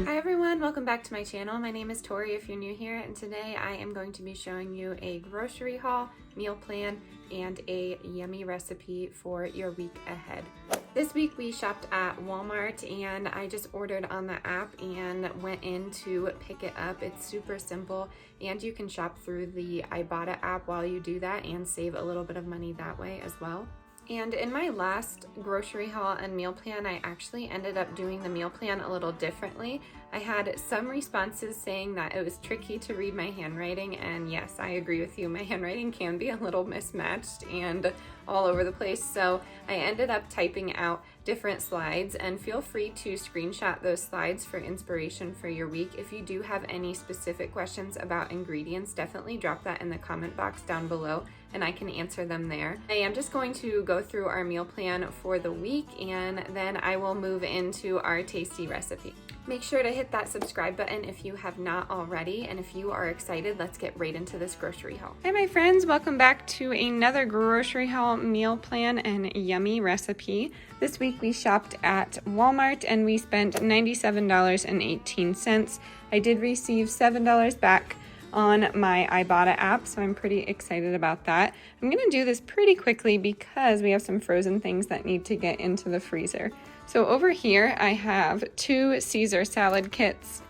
Hi everyone, welcome back to my channel. My name is Tori if you're new here, and today I am going to be showing you a grocery haul, meal plan, and a yummy recipe for your week ahead. This week we shopped at Walmart and I just ordered on the app and went in to pick it up. It's super simple and you can shop through the Ibotta app while you do that and save a little bit of money that way as well. And in my last grocery haul and meal plan, I actually ended up doing the meal plan a little differently. I had some responses saying that it was tricky to read my handwriting, and yes, I agree with you. My handwriting can be a little mismatched and all over the place, so I ended up typing out different slides, and feel free to screenshot those slides for inspiration for your week. If you do have any specific questions about ingredients, definitely drop that in the comment box down below and I can answer them there. I am just going to go through our meal plan for the week and then I will move into our tasty recipe. Make sure to hit that subscribe button if you have not already, and if you are excited, let's get right into this grocery haul. Hi my friends, welcome back to another grocery haul, meal plan, and yummy recipe. This week we shopped at Walmart and we spent $97.18. I did receive $7 back on my Ibotta app, so I'm pretty excited about that. I'm gonna do this pretty quickly because we have some frozen things that need to get into the freezer. So over here I have 2 Caesar salad kits.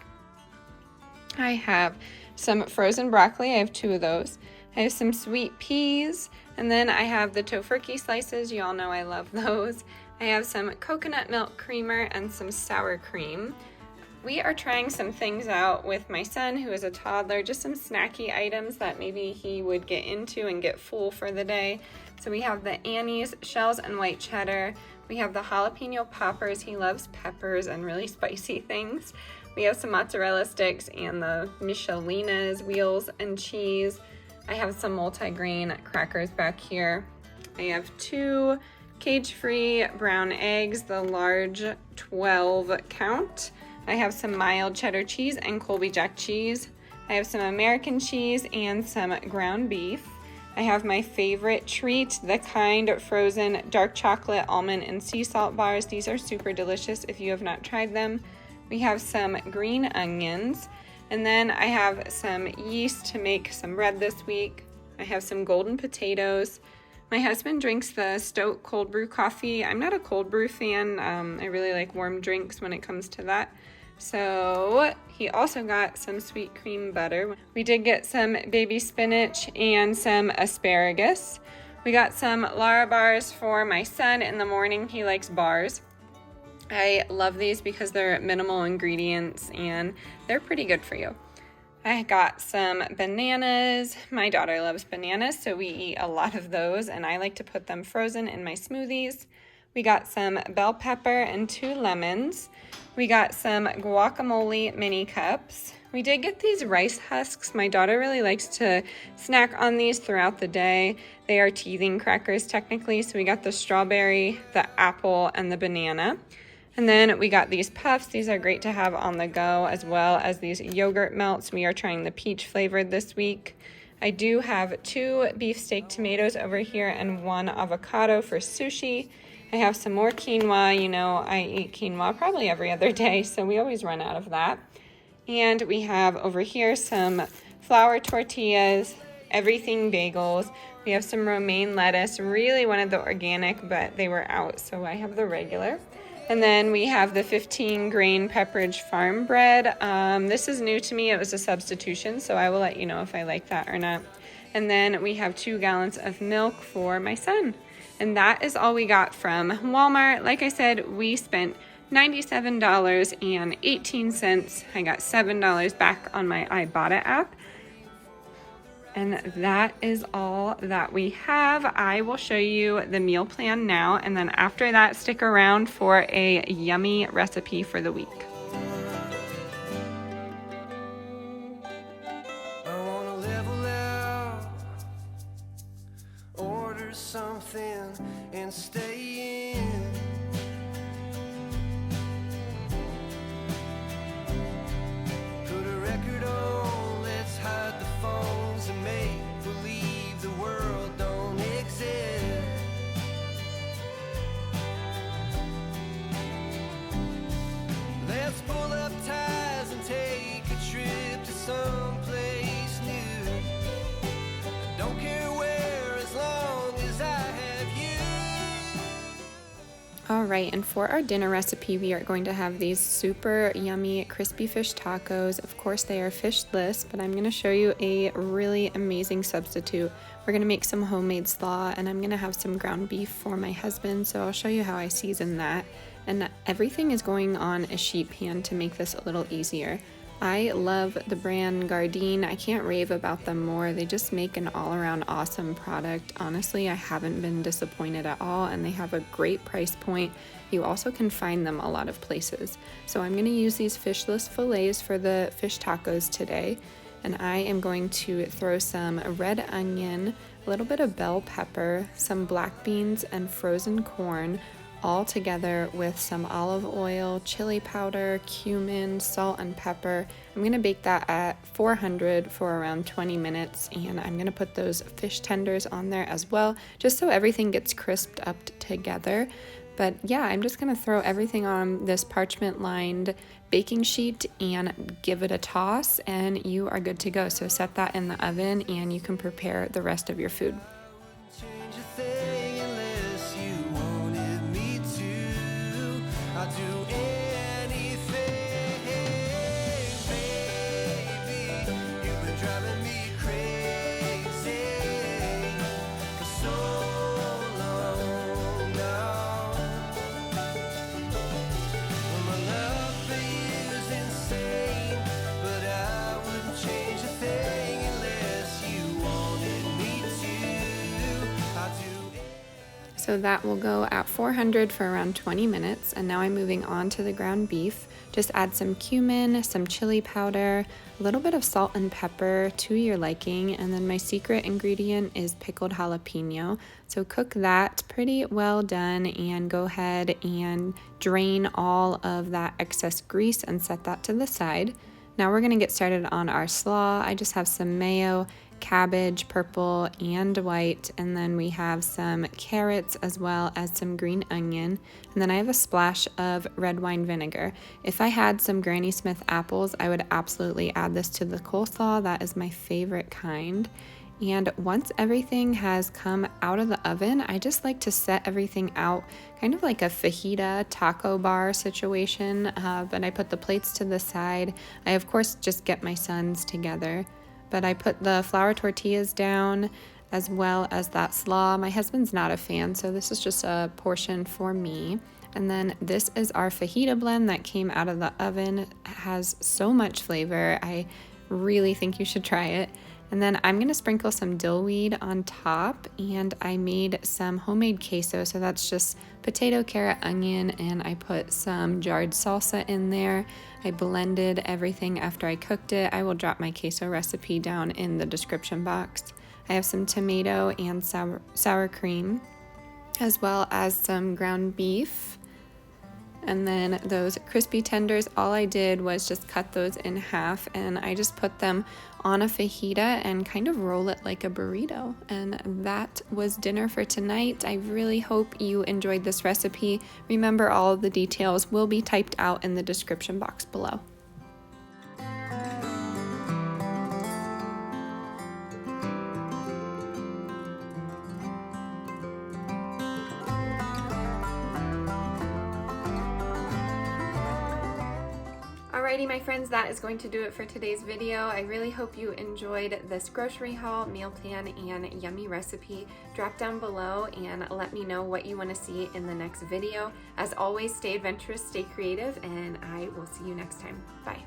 I have some frozen broccoli, I have 2 of those. I have some sweet peas, and then I have the tofurkey slices, you all know I love those. I have some coconut milk creamer and some sour cream. We are trying some things out with my son who is a toddler, just some snacky items that maybe he would get into and get full for the day. So we have the Annie's shells and white cheddar. We have the jalapeno poppers. He loves peppers and really spicy things. We have some mozzarella sticks and the Michelinas wheels and cheese. I have some multi-grain crackers back here. I have 2 cage-free brown eggs, the large 12 count. I have some mild cheddar cheese and Colby Jack cheese. I have some American cheese and some ground beef. I have my favorite treat, the Kind frozen dark chocolate almond and sea salt bars. These are super delicious if you have not tried them. We have some green onions, and then I have some yeast to make some bread this week. I have some golden potatoes. My husband drinks the Stoke cold brew coffee. I'm not a cold brew fan. I really like warm drinks when it comes to that. So he also got some sweet cream butter. We did get some baby spinach and some asparagus. We got some Lara bars for my son in the morning. He likes bars. I love these because they're minimal ingredients and they're pretty good for you. I got some bananas. My daughter loves bananas, so we eat a lot of those, and I like to put them frozen in my smoothies. We got some bell pepper and 2 lemons. We got some guacamole mini cups. We did get these rice husks. My daughter really likes to snack on these throughout the day. They are teething crackers technically, so we got the strawberry, the apple, and the banana. And then we got these puffs. These are great to have on the go, as well as these yogurt melts. We are trying the peach flavored this week. I do have 2 beefsteak tomatoes over here and 1 avocado for sushi. I have some more quinoa. You know, I eat quinoa probably every other day, so we always run out of that. And we have over here some flour tortillas, everything bagels. We have some romaine lettuce. Really wanted the organic, but they were out, so I have the regular. And then we have the 15 grain Pepperidge farm bread. This is new to me. It was a substitution, so I will let you know if I like that or not. And then we have 2 gallons of milk for my son. And that is all we got from Walmart. Like I said, we spent $97.18. I got $7 back on my Ibotta app. And that is all that we have. I will show you the meal plan now, and then after that, stick around for a yummy recipe for the week. Something and stay in. Put a record on, let's hide the phones and make believe the world don't exist. Let's Alright, and for our dinner recipe, we are going to have these super yummy crispy fish tacos. Of course, they are fishless, but I'm going to show you a really amazing substitute. We're going to make some homemade slaw, and I'm going to have some ground beef for my husband, so I'll show you how I season that. And everything is going on a sheet pan to make this a little easier. I love the brand Gardein. I can't rave about them more. They just make an all-around awesome product. Honestly, I haven't been disappointed at all, and they have a great price point. You also can find them a lot of places. So I'm going to use these fishless fillets for the fish tacos today, and I am going to throw some red onion, a little bit of bell pepper, some black beans, and frozen corn, all together with some olive oil, chili powder, cumin, salt, and pepper. I'm going to bake that at 400 for around 20 minutes, and I'm going to put those fish tenders on there as well, just so everything gets crisped up together. But yeah, I'm just going to throw everything on this parchment-lined baking sheet and give it a toss, and you are good to go. So set that in the oven, and you can prepare the rest of your food. I'll do anything, baby. You've been driving me crazy for so long now. Well, my love for you's insane, but I wouldn't change a thing unless you wanted me to. I'll do. So that will go at 400 for around 20 minutes. And now I'm moving on to the ground beef. Just add some cumin, some chili powder, a little bit of salt and pepper to your liking. And then my secret ingredient is pickled jalapeno. So cook that pretty well done, and go ahead and drain all of that excess grease and set that to the side. Now we're gonna get started on our slaw. I just have some mayo, cabbage, purple and white, and then we have some carrots as well as some green onion, and then I have a splash of red wine vinegar. If I had some Granny Smith apples, I would absolutely add this to the coleslaw. That is my favorite kind. And once everything has come out of the oven, I just like to set everything out kind of like a fajita taco bar situation, but I put the plates to the side. I of course just get my sons together, but I put the flour tortillas down as well as that slaw. My husband's not a fan, so this is just a portion for me. And then this is our fajita blend that came out of the oven. It has so much flavor. I really think you should try it. And then I'm going to sprinkle some dill weed on top, and I made some homemade queso. So that's just potato, carrot, onion, and I put some jarred salsa in there. I blended everything after I cooked it. I will drop my queso recipe down in the description box. I have some tomato and sour cream, as well as some ground beef. And then those crispy tenders, all I did was just cut those in half, and I just put them on a fajita and kind of roll it like a burrito. And that was dinner for tonight. I really hope you enjoyed this recipe. Remember, all of the details will be typed out in the description box below. Alrighty, my friends, that is going to do it for today's video. I really hope you enjoyed this grocery haul, meal plan, and yummy recipe. Drop down below and let me know what you want to see in the next video. As always, stay adventurous, stay creative, and I will see you next time. Bye.